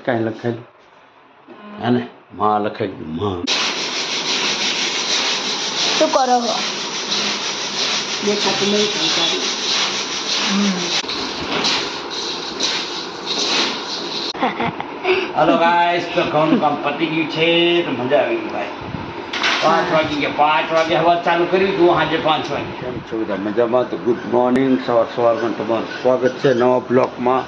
કાંઈ લખાયેલું અને માં લખાઈ ગયું માં. શું કરો છો? દેખાતું નહીં કંઈ તારી. હલો ગાઈસ, તો ઘઉંનું કામ પતી ગયું છે તો મજા આવી ગઈ ભાઈ. 5 વાગી ગયા. 5 વાગે હવા ચાલુ કર્યું હતું, સાંજે 5 વાગે. કેમ છો બધા મજામાં? તો ગુડ મોર્નિંગ. સવારમાં તમારું સ્વાગત છે નવા બ્લોગમાં.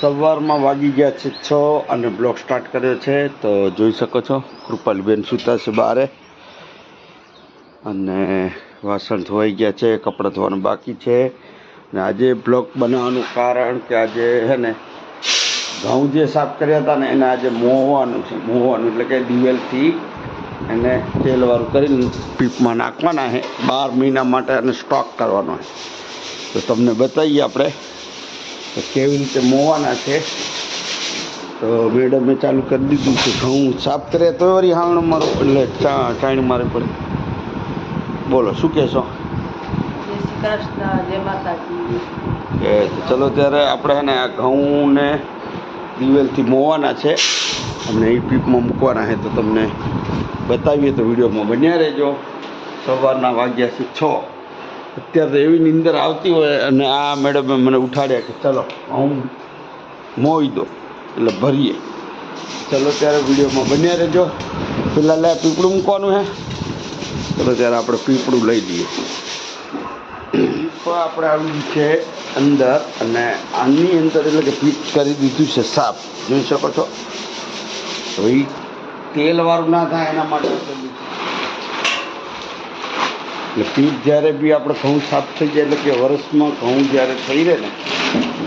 સવારમાં વાગી ગયા છે 6 અને બ્લોગ સ્ટાર્ટ કર્યો છે. તો જોઈ શકો છો કૃપાલીબેન સૂતા છે બારે અને વાસણ ધોવાઈ ગયા છે, કપડાં ધોવાનું બાકી છે. અને આજે બ્લોગ બનાવવાનું કારણ કે આજે છે ને ઘઉં જે સાફ કર્યા હતા ને એને આજે મોવાનું છે. મોવાનું એટલે કે દિવેલથી એને તેલવાળું કરીને પીપમાં નાખવાના છે. 12 મહિના માટે એને સ્ટોક કરવાનો છે. તો તમને બતાવીએ આપણે તો કેવી રીતે મોવાના છે. તો મેડમે ચાલુ કરી દીધું છે. ઘઉં સાફ કર્યા તો વળી હાવણ મારો એટલે ચાણી મારે પડે. બોલો શું કહેશો? જય શ્રી કૃષ્ણ, જય માતાજી. કે ચલો ત્યારે આપણે છે ને આ ઘઉંને દિવેલથી મોવાના છે અને એ પીપમાં મૂકવાના છે. તો તમને બતાવીએ તો વિડીયોમાં બન્યા રહેજો. સવારના વાગ્યા છે 6. અત્યારે તો એવી નીંદર આવતી હોય અને આ મેડમે મને ઉઠાડ્યા કે ચલો ઘઉં મોવી દો એટલે ભરીએ. ચલો ત્યારે વિડીયોમાં બન્યા રહેજો. પેલા લે પીપળું મૂકવાનું છે. ચલો ત્યારે આપણે પીપળું લઈ લઈએ. તો આપણે આવી છે અંદર અને આની અંદર એટલે કે પીપ કરી દીધું છે સાફ. જોઈ શકો છો. હવે તેલવાળું ના થાય એના માટે એટલે પીપ જ્યારે બી આપણે ઘઉં સાફ થઈ જાય એટલે કે વર્ષમાં ઘઉં જ્યારે થઈ રહે ને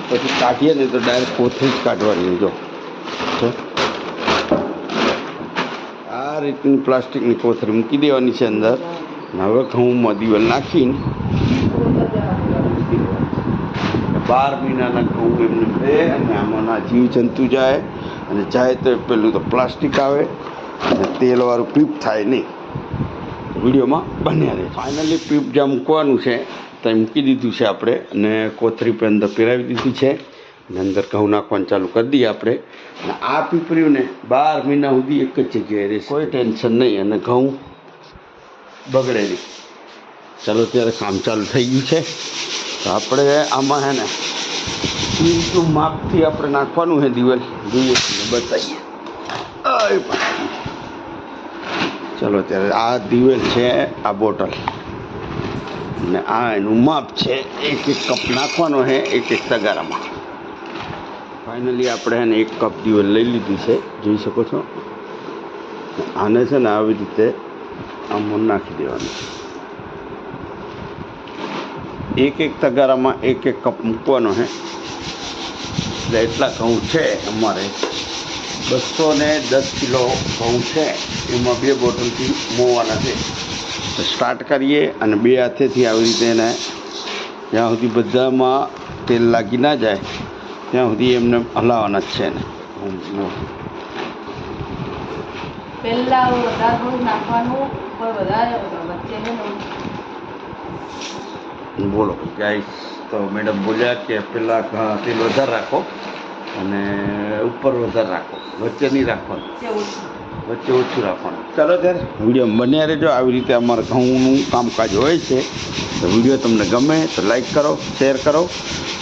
પછી કાઢીએ ને તો ડાયરેક્ટ કોથળી જ કાઢવાની. જો આ રીતની પ્લાસ્ટિકની કોથળી મૂકી દેવાની છે અંદર. હવે ઘઉંમાં દિવેલ નાખીને 12 મહિનાના ઘઉં એમને રહે અને આમાંના જીવજંતુ જાય અને જાય તો પેલું તો પ્લાસ્ટિક આવે અને તેલવાળું પીપ થાય નહીં. વિડીયોમાં બન્યા રહે. ફાઇનલી પીપ જ્યાં મૂકવાનું છે ત્યાં મૂકી દીધું છે આપણે અને કોથળી પર અંદર પહેરાવી દીધી છે અને અંદર ઘઉં નાખવાનું ચાલુ કરી દઈએ આપણે. અને આ પીપળીઓને 12 મહિના સુધી એક જ જગ્યાએ રહેશે, કોઈ ટેન્શન નહીં અને ઘઉં બગડે નહીં. ચાલો ત્યારે કામ ચાલુ થઈ ગયું છે. તો આપણે આમાં છે ને ઈંટનું માપથી આપણે નાખવાનું છે દિવેલ. જોઈએ બતાવીએ. ચલો ત્યારે આ દિવેલ છે, આ બોટલ અને આ એનું માપ છે. 1 કપ નાખવાનો છે 1 તગારામાં. ફાઇનલી આપણે એને 1 કપ દિવેલ લઈ લીધું છે. જોઈ શકો છો. આને છે ને આવી રીતે આમાં નાખી દેવાનું. 1 તગારામાં 1 કપ મૂકવાનો છે. એટલે એટલા ઘઉં છે અમારે 210 કિલો ઘઉં છે. એમાં 2 બોટલથી મોવાના છે. તો સ્ટાર્ટ કરીએ અને 2 હાથેથી આવી રીતે એને જ્યાં સુધી બધામાં તેલ લાગી ના જાય ત્યાં સુધી એમને હલાવવાના જ છે ને. પહેલા વધારે થોડું નાખવાનું પણ વધારે વચ્ચે છે ને. બોલો ગાઈસ. તો મેડમ બોલ્યા કે પહેલાં તેલ વધારે રાખો અને ઉપર વધારે રાખો, વચ્ચે નહીં રાખવાનું, વચ્ચે ઓછું રાખવાનું. ચાલો ત્યારે વિડીયો બન્યા રહેજો. આવી રીતે અમારે ઘઉંનું કામકાજ હોય છે. તો વિડીયો તમને ગમે તો લાઈક કરો, શેર કરો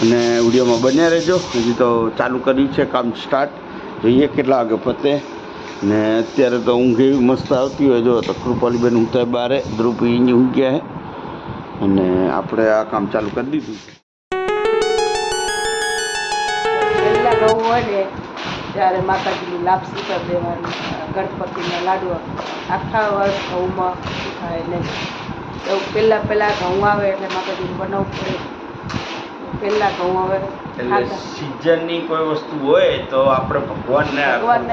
અને વિડીયોમાં બન્યા રહેજો. હજી તો ચાલુ કર્યું છે કામ સ્ટાર્ટ. જોઈએ કેટલા વાગે પતે. ને અત્યારે તો ઊંઘ એવી મસ્ત આવતી હોય. જો તો કૃપાલીબેન ઊંઘતા બારે, ધ્રુપી ઊંઘ ગયા છે અને આપણે આ કામ ચાલુ કરી દીધું છે. પહેલા ઘઉં હોય ને ત્યારે માતાજીની લાપસી કરી દેવાની, ગણપતિના લાડવા. આખા વર્ષ ઘઉંમાં થાય નહીં. તો પહેલાં ઘઉં આવે એટલે માતાજીને બનાવવું પડે. પહેલાં ઘઉં આવે એટલે સિઝનની કોઈ વસ્તુ હોય તો આપણે ભગવાનને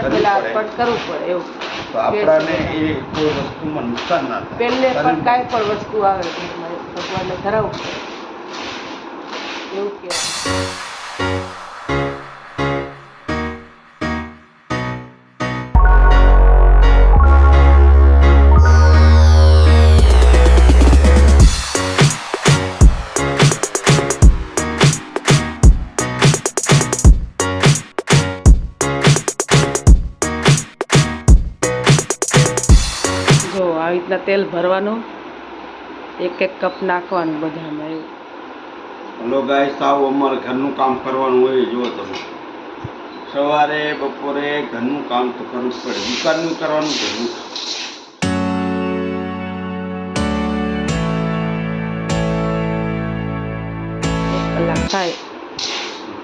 પહેલાં અર્પણ કરવું પડે. એવું તો આપણાને એ કોઈ વસ્તુમાં નુકસાન ના થાય. પહેલે પણ કાંઈ પણ વસ્તુ આવે ભગવાનને ધરાવવું પડે એવું કહેવાય. રીતના તેલ ભરવાનું, એક એક કપ નાખવાનું બધામાં એવું. હલો ગાઈસ, આવું અમારે ઘરનું કામ કરવાનું હોય. જુઓ તમે, સવારે બપોરે ઘરનું કામ તો કરવું જ પડે. દુકાનનું કરવાનું ઘરનું. 1 કલાક થાય.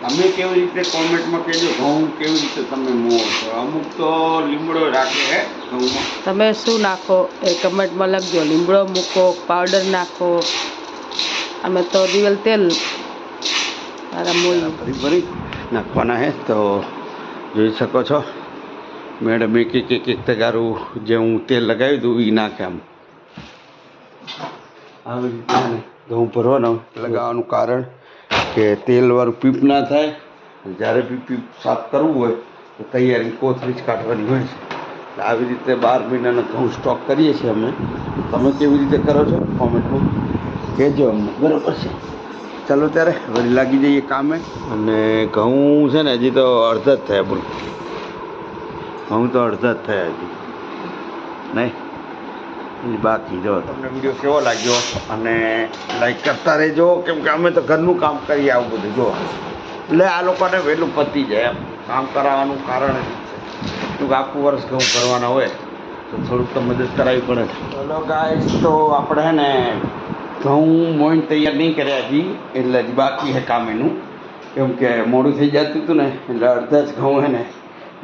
તમે કેવી રીતે કોમેન્ટમાં કહેજો ઘઉં કેવી રીતે તમે મોવો છો. અમુક તો લીમડો રાખે હે ઘઉંમાં. તમે શું નાખો એ કમેન્ટમાં લખજો. લીમડો મૂકો, પાવડર નાખો. અમે તો દિવેલ તેલ મારા મોઈ ભરી ભરી નાખવાના હે. તો જોઈ શકો છો મેડમ એક તગારું જે હું તેલ લગાવ્યું હતું એ નાખે. આમ આવી રીતે ઘઉં ભરવાનો લગાવવાનું કારણ કે તેલવાળું પીપ ના થાય. જ્યારે બી પીપ સાફ કરવું હોય તો તૈયારી કોથળી જ કાઢવાની હોય છે. એટલે આવી રીતે 12 મહિનાનો ઘઉં સ્ટોક કરીએ છીએ અમે. તમે કેવી રીતે કરો છો કોમેન્ટમાં કહેજો અમને, બરાબર છે? ચાલો ત્યારે વળી લાગી જઈએ કામે. અને ઘઉં છે ને હજી તો અડધા જ થયા. બોલો, ઘઉં તો અડધા જ થયા હજી નહીં, બાકી. જો તમને વિડીયો કેવો લાગ્યો અને લાઈક કરતા રહેજો, કેમ કે અમે તો ઘરનું કામ કરીએ આવું બધું. જો એટલે આ લોકોને વહેલું પતી જાય એમ કામ કરાવવાનું કારણ જ છે કે આખું વર્ષ ઘઉં કરવાના હોય તો થોડુંક તો મદદ કરાવવી પડે. ચલો ગાઈસ, તો આપણે હે ને ઘઉં મોઈને તૈયાર નહીં કર્યા હજી, એટલે હજી બાકી છે કામ એનું. કેમ કે મોડું થઈ જતું હતું ને, એટલે અડધા જ ઘઉં હે ને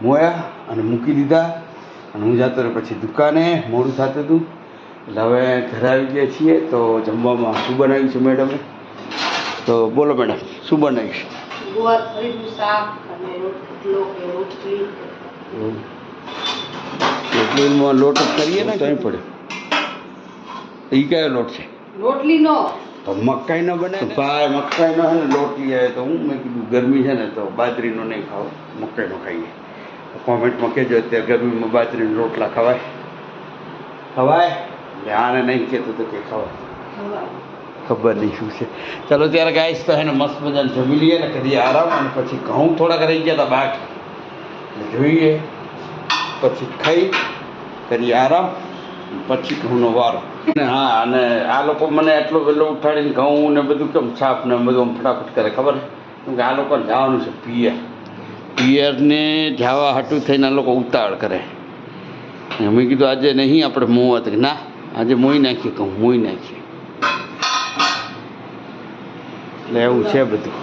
મોયા અને મૂકી દીધા. અને હું જતો રહ્યો પછી દુકાને, મોડું થતું હતું. એટલે હવે ઘરે આવી ગયા છીએ. તો જમવામાં શું બનાવ્યું છે મેડમે? તો બોલો મેડમ, શું બનાવીશ? ગુવાર ફરીનું શાક અને રોટલી. રોટલીમાં લોટ જ કરીએ ને કંઈ પડે. એ કયો લોટ છે? રોટલીનો તો મકાઈનો બને તો ભાઈ, મકાઈનો છે ને લોટ લઈ આવે તો હું મેં કીધું ગરમી છે ને તો બાજરીનો નહીં ખાવો, મકાઈનો ખાઈએ. તો કોમેન્ટમાં કહેજો અત્યારે ગરમીમાં બાજરીનો રોટલા ખવાય? ખવાય? એટલે આને નહીં કહેતો તો કે ખવાય, ખબર નહીં શું છે. ચાલો ત્યારે ગાઈસ, તો એને મસ્ત મજાને જમી લઈએ ને કરીએ આરામ. અને પછી ઘઉં થોડાક રહી ગયા હતા બાકી, એટલે જોઈએ પછી ખાઈ કરીએ આરામ. પછી ઘઉંનો વારો. હા, અને આ લોકો મને એટલો વહેલો ઉઠાડીને ઘઉં ને બધું કેમ છાપ ને બધું આમ ફટાફટ કરે ખબર? કેમ કે આ લોકોને જવાનું છે પિયરને જવા હાટું થઈને આ લોકો ઉતાવળ કરે. મેં કીધું આજે નહીં આપણે મોવા, તો ના આજે મોઈ નાખીએ, ઘઉં મોઈ નાખીએ. એટલે એવું છે બધું.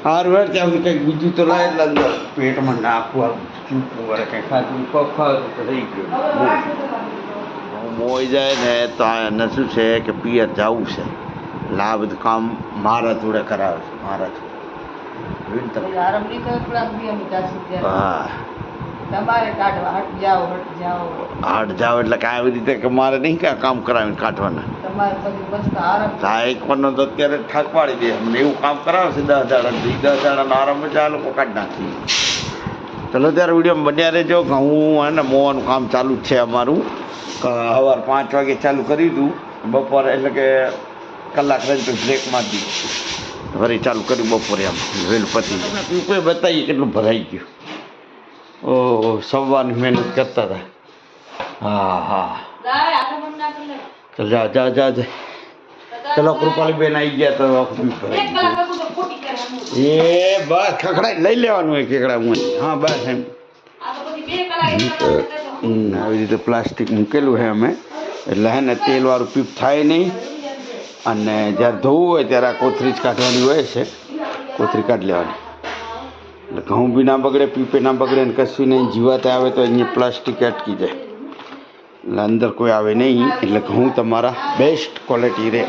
સારું હેર, ત્યાં સુધી કંઈક બીજું તો લાવે એટલે અંદર પેટમાં નાખવું આવું ચૂપવું વળે કંઈ ખાતું ખાતું તો થઈ ગયું. મોઈ જાય ને તો એને શું છે કે પિયર જવું છે, એટલે આ બધું કામ મારા જોડે કરાવે છે, મારા જોડે. હા, હાટ જાઓ એટલે કે આવી રીતે કે મારે નહીં કે કામ કરાવીને કાઢવાના. હા, એક વાર તો અત્યારે ઠાક પાડી દે અમને એવું કામ કરાવે છે 10 દાડા. 10 દાડાનો આરામ જ આ લોકો કાઢી નાખીએ. ચલો ત્યારે વિડીયો બન્યા રહેજો. ઘઉં અને મોવાનું કામ ચાલુ જ છે અમારું. સવાર 5 વાગે ચાલુ કરી દીધું, બપોરે એટલે કે કલાક રહી તો બ્રેક મારી દીધું, ફરી ચાલુ કર્યું બપોરે. આમ વહેલું પતી કોઈ બતાવીએ કેટલું ભરાઈ ગયું. ઓહો, સવારની મહેનત કરતા હતા. હા હા, ચાલ જા જા જા જા. ચલો કૃપાલી બેન આવી ગયા તો એ બસ ખખડાઈ લઈ લેવાનું હોય કેકડા. હું હા બસ એમ આવી રીતે પ્લાસ્ટિક મૂકેલું છે અમે, એટલે હે ને તેલવાળું પીપ થાય નહીં. અને જ્યારે ધોવું હોય ત્યારે આ કોથળી જ કાઢવાની હોય છે, કોથળી કાઢી લેવાની. એટલે ઘઉં બી ના બગડે, પીપે ના બગડે ને કશું નહીં. જીવાત આવે તો અહીંયા પ્લાસ્ટિક અટકી જાય, એટલે અંદર કોઈ આવે નહીં. એટલે ઘઉં તમારા બેસ્ટ ક્વોલિટી રહે.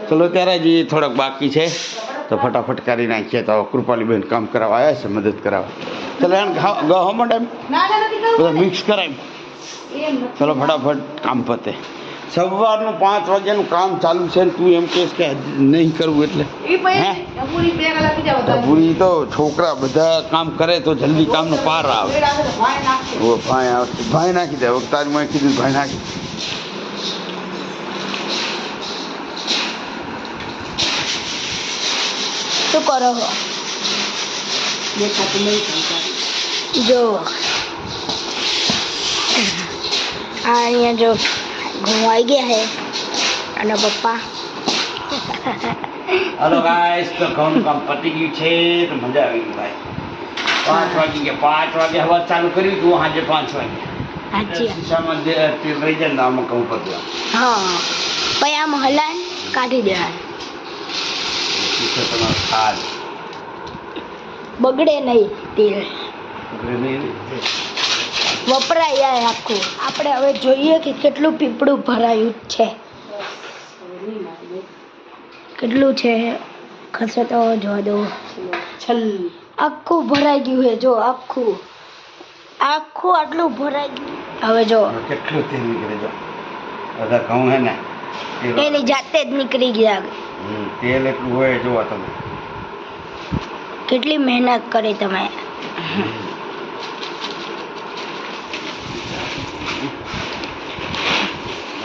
ચલો ત્યારે જ થોડાક બાકી છે તો ફટાફટ કરી નાખીએ. તો કૃપાલીબેન કામ કરાવવા આવ્યા છે, મદદ કરાવવા. ચલો એમ ગહો માટે બધા મિક્સ કરાય. ચલો ફટાફટ કામ પતે. સવારનું 5 વાગ્યાનું કામ ચાલુ છે ને તું એમ કહેશ કે નહીં કરવું એટલે? હે, પૂરી તો છોકરા બધા કામ કરે તો જલ્દી કામનો પાર આવે. ભાઈ આવશે, ભાઈ નાખી દે. તારી મેં કીધું ભાઈ નાખી. શું કરો જો અહીંયા જો ઘઉં આવી ગયા છે અને પપ્પા હલો ગાઈસ, તો ઘઉંનું કામ પતી ગયું છે તો મજા આવી ગઈ ભાઈ. 5 વાગી ગયા. 5 વાગે હવા ચાલુ કર્યું હતું, સાંજે 5 વાગે. સાચી શીશામાં જે તેલ રહી જાય ને આમાં ઘઉં પતવા. હા પછી આમ હલાન કાઢી દેવાનું, શીશો તમારો ખાલ બગડે નહીં તેલ, ઉઘરે નહીં ને. વપરાય જાય આખું. આપણે હવે જોઈએ કે કેટલું પીપળું ભરાયું છે, કેટલું છે ખસે તો જોવા દો. છલ આખું ભરાઈ ગયું છે, જો આખું આખું આટલું ભરાઈ ગયું. હવે જો કેટલું તેલ નીકળે જો. બધા ઘઉં હે ને તેલ એની જાતે જ નીકળી ગયા. તેલ એટલું હોય જોવો તમે. કેટલી મહેનત કરી તમે.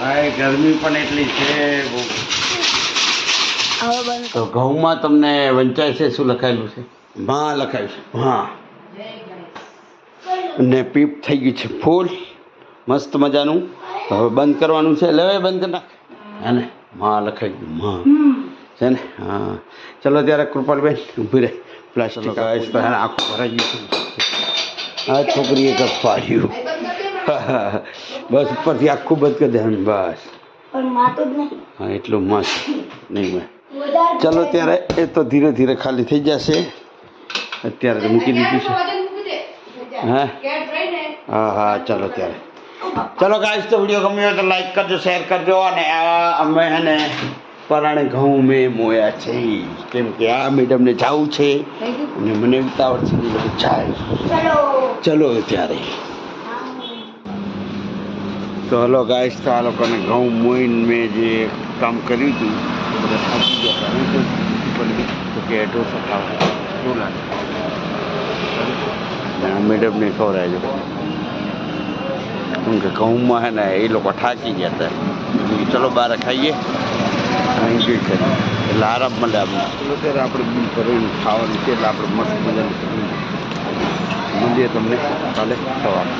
ભાઈ ગરમી પણ એટલી છે બહુ. હવે બંધ તો ઘઉંમાં તમને વંચાય છે શું લખાયેલું છે? ભા લખાયું છે, ભા. અને પીપ થઈ ગયું છે ફૂલ મસ્ત મજાનું. તો હવે બંધ કરવાનું છે, એટલે હવે બંધ કરી નાખ. હે ને મા લખાઈ ગયું, મા છે ને. હા ચલો ત્યારે કૃપાલબેન ઊભી રહે. પ્લાસ્ટિક તો હે ને આખું ભરાઈ ગયું છે. આ છોકરીએ કપ પાડ્યું. બસ ઉપરથી આખું બંધ કરી દેવાનું બસ. પણ માતું જ નહીં. હા એટલું મસ્ત નહીં મેં. ચલો ત્યારે એ તો ધીરે ધીરે ખાલી થઈ જશે. અત્યારે તો મૂકી દીધું છે. હા હા ચલો ત્યારે. ચલો ગાઈસ, તો વિડીયો ગમ્યો હોય તો લાઈક કરજો, શેર કરજો. અને આ અમે હે ને પરાણે ઘઉં મેં મોયા છે, કેમ કે આ મેડમને જવું છે અને મને ઉતાવળ છે એટલે જાય. ચલો ત્યારે. તો હલો ગાઈસ, તો આ લોકોને ઘઉં મોઈને મેં જે કામ કર્યું હતું એ બધા થાકી ગયા. તો કે ઢોસા ખાવા શું લાગે મેડમને ખવડાવજો, કેમ કે ઘઉંમાં હે ને એ લોકો થાકી ગયા હતા. ચલો બહાર ખાઈએ અને એન્જોય કરીએ એટલે આરામ મળે આપણે. ચલો ત્યારે આપણે બિલ ભરીને ખાવાનું છે એટલે આપણે મસ્ત મજાનું મળીએ તમને કાલે સવારે.